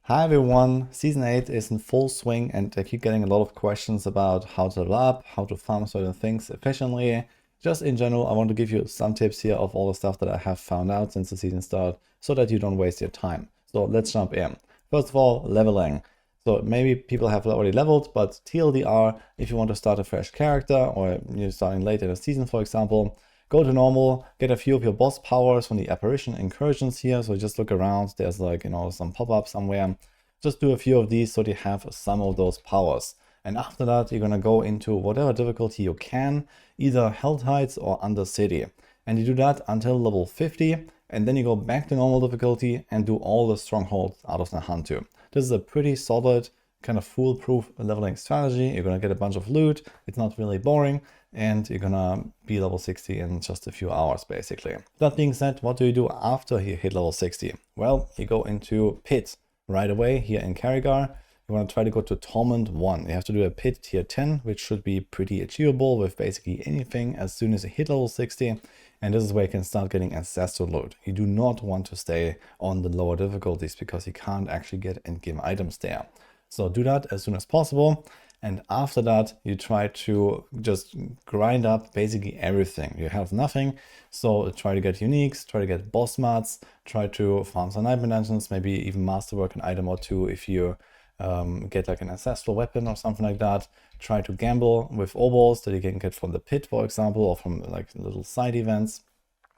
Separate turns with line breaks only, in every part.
Hi everyone, Season 8 is in full swing and I keep getting a lot of questions about how to level up, how to farm certain things efficiently. Just in general, I want to give you some tips here of all the stuff that I have found out since the season start so that you don't waste your time. So let's jump in. First of all, leveling. So maybe people have already leveled, but TLDR, if you want to start a fresh character or you're starting late in the season, for example, go to normal, get a few of your boss powers from the apparition incursions here. So just look around, there's like, some pop-up somewhere. Just do a few of these so you have some of those powers. And after that, you're gonna go into whatever difficulty you can, either Hell Tides or Under City. And you do that until level 50, and then you go back to normal difficulty and do all the strongholds out of the Hantu. This is a pretty solid, kind of foolproof leveling strategy. You're gonna get a bunch of loot, it's not really boring, and you're gonna be level 60 in just a few hours basically. That being said, what do you do after you hit level 60? Well, you go into Pit right away here in Paragon. You want to try to go to Torment 1. You have to do a Pit tier 10, which should be pretty achievable with basically anything as soon as you hit level 60. And this is where you can start getting ancestral loot. You do not want to stay on the lower difficulties because you can't actually get endgame items there. So do that as soon as possible. And after that, you try to just grind up basically everything. You have nothing, so try to get uniques, try to get boss mats, try to farm some nightmare dungeons, maybe even masterwork an item or two if you get like an ancestral weapon or something like that. Try to gamble with obols that you can get from the pit, for example, or from like little side events.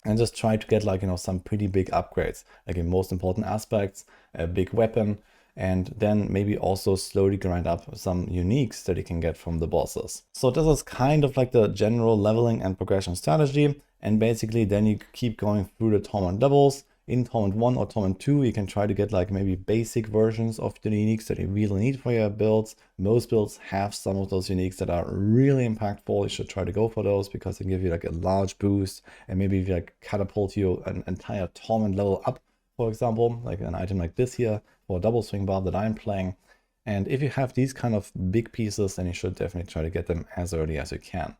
And just try to get like, some pretty big upgrades, like in most important aspects, a big weapon, and then maybe also slowly grind up some uniques that you can get from the bosses. So this is kind of like the general leveling and progression strategy. And basically then you keep going through the Torment levels. In Torment 1 or Torment 2, you can try to get like maybe basic versions of the uniques that you really need for your builds. Most builds have some of those uniques that are really impactful. You should try to go for those because they give you like a large boost and maybe like catapult you an entire Torment level up, for example, like an item like this here for a double swing bar that I'm playing. And if you have these kind of big pieces, then you should definitely try to get them as early as you can.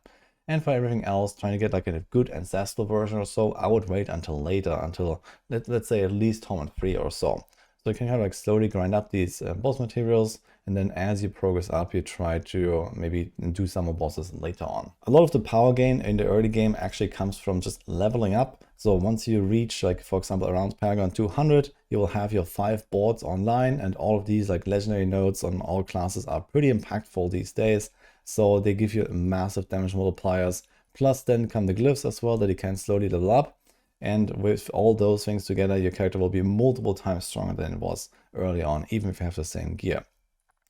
And for everything else, trying to get like a good ancestral version or so, I would wait until later, until let's say at least Torment 3 or so. So you can kind of like slowly grind up these boss materials, and then as you progress up, you try to maybe do some more bosses later on. A lot of the power gain in the early game actually comes from just leveling up. So once you reach, like for example, around Paragon 200, you will have your 5 boards online, and all of these like legendary nodes on all classes are pretty impactful these days. So they give you massive damage multipliers. Plus then come the glyphs as well that you can slowly level up. And with all those things together, your character will be multiple times stronger than it was early on, even if you have the same gear.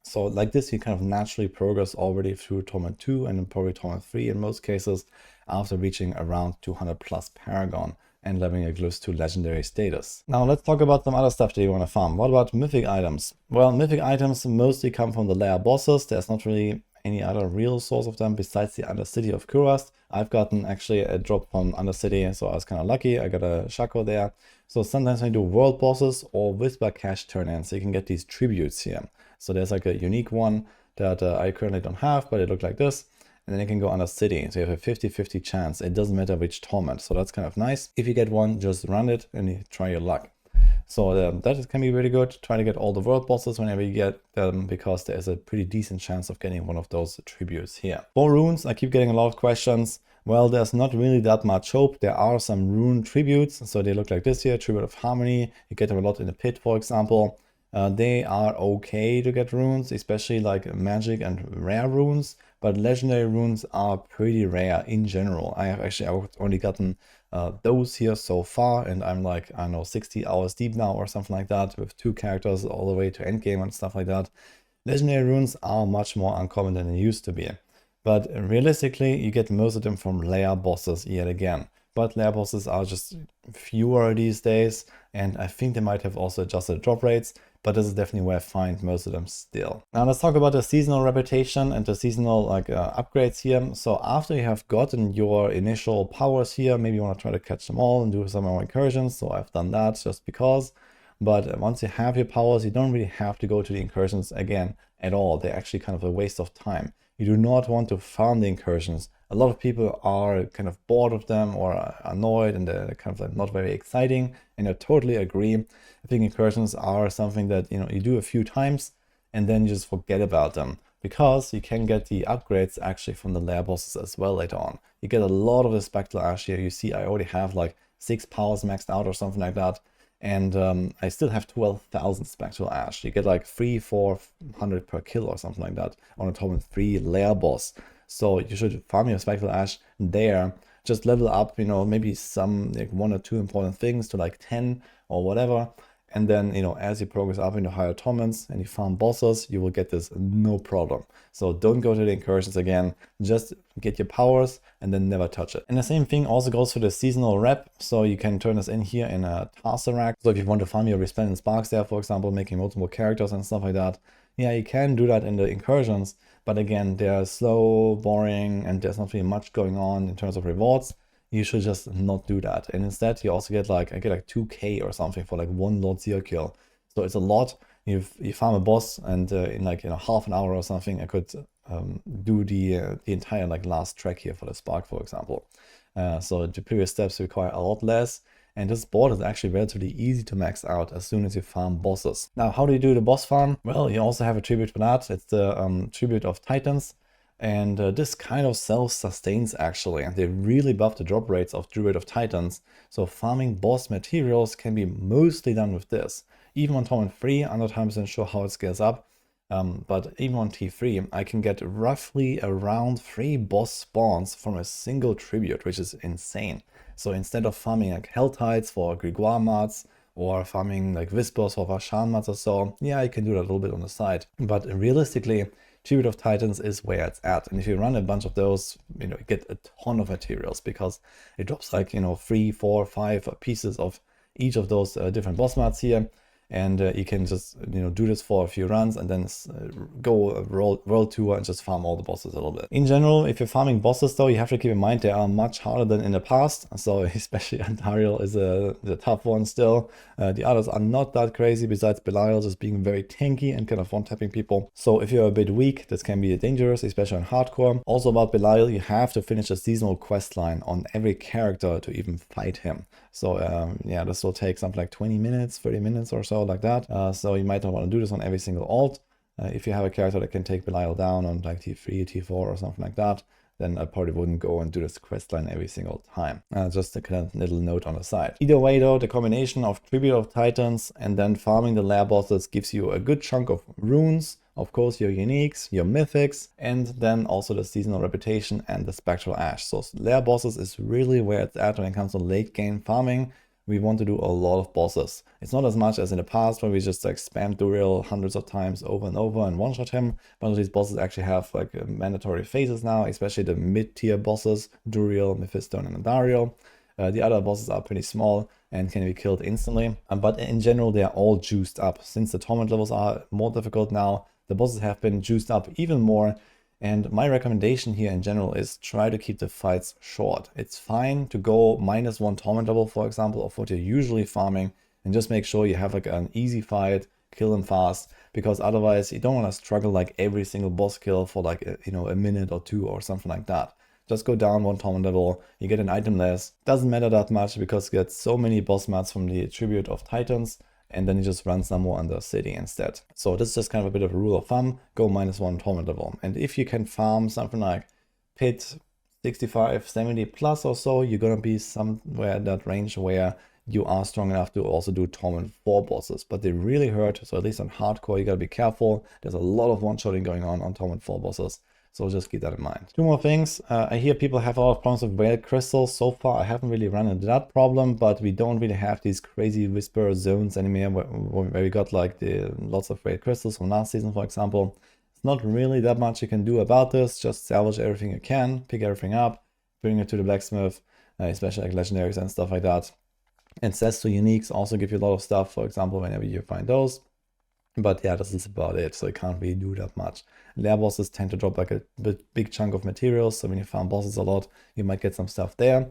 So like this, you kind of naturally progress already through Torment 2 and then probably Torment 3 in most cases after reaching around 200 plus Paragon and leveling your glyphs to legendary status. Now let's talk about some other stuff that you want to farm. What about mythic items? Well, mythic items mostly come from the layer bosses. There's not really any other real source of them besides the Undercity of Kurast. I've gotten actually a drop from Undercity, so I was kind of lucky. I got a Shaco there. So sometimes I do world bosses or Whisper Cache turn-ins, so you can get these tributes here. So there's like a unique one that I currently don't have, but it looked like this. And then you can go Undercity, so you have a 50-50 chance. It doesn't matter which torment, so that's kind of nice. If you get one, just run it and you try your luck. So that can be really good. Try to get all the world bosses whenever you get them, because there's a pretty decent chance of getting one of those tributes here. For runes, I keep getting a lot of questions. Well, there's not really that much hope. There are some rune tributes. So they look like this here, Tribute of Harmony. You get them a lot in the pit, for example. They are okay to get runes, especially like magic and rare runes, but legendary runes are pretty rare in general. I've only gotten those here so far, and I'm like, I don't know, 60 hours deep now or something like that, with 2 characters all the way to endgame and stuff like that. Legendary runes are much more uncommon than they used to be. But realistically, you get most of them from layer bosses yet again. But layer bosses are just fewer these days, and I think they might have also adjusted drop rates, but this is definitely where I find most of them still. Now let's talk about the seasonal reputation and the seasonal upgrades here. So after you have gotten your initial powers here, maybe you want to try to catch them all and do some more incursions. So I've done that just because. But once you have your powers, you don't really have to go to the incursions again at all. They're actually kind of a waste of time. You do not want to farm the incursions. A lot of people are kind of bored of them or are annoyed, and they're kind of like not very exciting. And I totally agree. I think incursions are something that, you know, you do a few times and then you just forget about them, because you can get the upgrades actually from the lair bosses as well later on. You get a lot of the spectral ash here. You see I already have like 6 powers maxed out or something like that. And I still have 12,000 spectral ash. You get like 300-400 per kill or something like that on a top 3 lair boss. So you should farm your spectral ash there. Just level up, you know, maybe some like 1 or 2 important things to like 10 or whatever. And then, you know, as you progress up into higher torments and you farm bosses, you will get this no problem. So don't go to the incursions again, just get your powers and then never touch it. And the same thing also goes for the seasonal rep. So you can turn this in here in a Tesseract. So if you want to farm your resplendent sparks there, for example, making multiple characters and stuff like that, yeah, you can do that in the incursions. But again, they're slow, boring, and there's not really much going on in terms of rewards. You should just not do that. And instead, you also get like, I get like 2k or something for like 1 Lord Seer kill. So it's a lot. You farm a boss, and in like, you know, half an hour or something, I could do the entire like last track here for the spark, for example. So the previous steps require a lot less. And this board is actually relatively easy to max out as soon as you farm bosses. Now, how do you do the boss farm? Well, you also have a tribute for that. It's the tribute of Titans. And this kind of self-sustains actually, and they really buff the drop rates of Druid of Titans. So farming boss materials can be mostly done with this. Even on Torment 3, I'm not 100% sure how it scales up, but even on T3, I can get roughly around 3 boss spawns from a single tribute, which is insane. So instead of farming like Helltides for Grégoire mats, or farming like Whispers for Vashan mats or so, yeah, I can do that a little bit on the side. But realistically, Tribute of Titans is where it's at. And if you run a bunch of those, you know, you get a ton of materials, because it drops like, you know, 3, 4, 5 pieces of each of those different boss mats here. And you can just, you know, do this for a few runs and then go a world tour and just farm all the bosses a little bit. In general, if you're farming bosses though, you have to keep in mind they are much harder than in the past. So especially Andariel is the tough one still. The others are not that crazy, besides Belial just being very tanky and kind of one-tapping people. So if you're a bit weak, this can be dangerous, especially on hardcore. Also about Belial, you have to finish a seasonal quest line on every character to even fight him. So yeah, this will take something like 20 minutes, 30 minutes or so, like that. So you might not want to do this on every single alt. If you have a character that can take Belial down on like T3, T4 or something like that, then I probably wouldn't go and do this quest line every single time. Just a kind of little note on the side. Either way though, the combination of Tribute of Titans and then farming the lair bosses gives you a good chunk of runes, of course your uniques, your mythics, and then also the seasonal reputation and the spectral ash. So lair bosses is really where it's at when it comes to late game farming. We want to do a lot of bosses. It's not as much as in the past where we just like spam Duriel hundreds of times over and over and one-shot him. But these bosses actually have like mandatory phases now, especially the mid-tier bosses, Duriel, Mephisto, and Andariel. The other bosses are pretty small and can be killed instantly. But in general, they are all juiced up. Since the torment levels are more difficult now, the bosses have been juiced up even more. And my recommendation here in general is try to keep the fights short. It's fine to go -1 torment level, for example, of what you're usually farming, and just make sure you have like an easy fight, kill them fast, because otherwise you don't want to struggle like every single boss kill for like, you know, a minute or 2 or something like that. Just go down 1 torment level, you get an item less. Doesn't matter that much because you get so many boss mats from the Tribute of Titans, and then you just run some more under city instead. So this is just kind of a bit of a rule of thumb, go -1 torment level. And if you can farm something like Pit 65, 70 plus or so, you're gonna be somewhere in that range where you are strong enough to also do Torment 4 bosses. But they really hurt, so at least on hardcore you gotta be careful. There's a lot of one-shotting going on Torment 4 bosses. So just keep that in mind. 2 more things. I hear people have a lot of problems with whale crystals. So far, I haven't really run into that problem, but we don't really have these crazy whisper zones anymore where we got like lots of whale crystals from last season, for example. It's not really that much you can do about this. Just salvage everything you can, pick everything up, bring it to the blacksmith, especially like legendaries and stuff like that. And Cesto uniques also give you a lot of stuff, for example, whenever you find those. But yeah, this is about it, so you can't really do that much. Lair bosses tend to drop like a big chunk of materials, so when you farm bosses a lot, you might get some stuff there.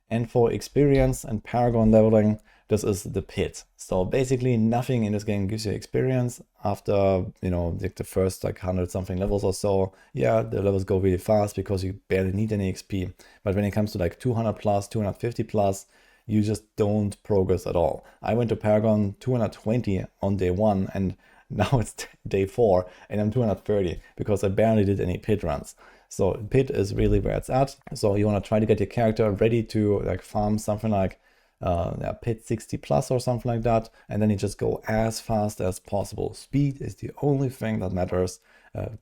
And for experience and Paragon leveling, this is the pit. So basically nothing in this game gives you experience after, you know, like the first like 100 something levels or so. Yeah, the levels go really fast because you barely need any XP. But when it comes to like 200 plus, 250 plus, you just don't progress at all. I went to Paragon 220 on day 1 and now it's day 4 and I'm 230 because I barely did any pit runs. So pit is really where it's at. So you want to try to get your character ready to like farm something like pit 60 plus or something like that, and then you just go as fast as possible. Speed is the only thing that matters.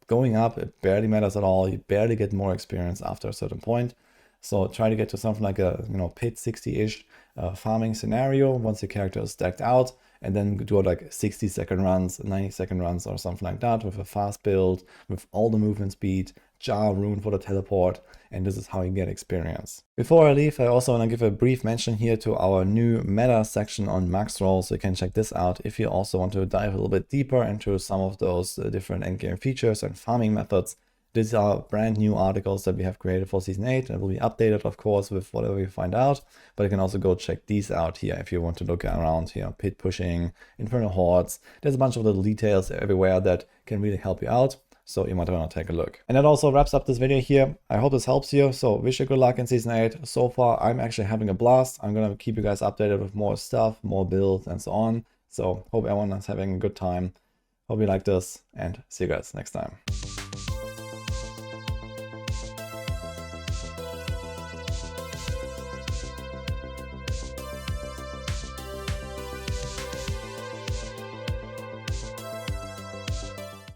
Going up, it barely matters at all. You barely get more experience after a certain point. So try to get to something like a, you know, pit 60-ish farming scenario once your character is stacked out, and then do like 60-second runs, 90-second runs or something like that with a fast build, with all the movement speed, jar rune for the teleport, and this is how you get experience. Before I leave, I also want to give a brief mention here to our new meta section on max roll, so you can check this out if you also want to dive a little bit deeper into some of those different endgame features and farming methods. These are brand new articles that we have created for Season 8 and will be updated, of course, with whatever we find out. But you can also go check these out here if you want to look around here. Pit pushing, infernal hordes. There's a bunch of little details everywhere that can really help you out. So you might want to take a look. And that also wraps up this video here. I hope this helps you. So wish you good luck in Season 8. So far, I'm actually having a blast. I'm going to keep you guys updated with more stuff, more builds and so on. So hope everyone is having a good time. Hope you like this and see you guys next time.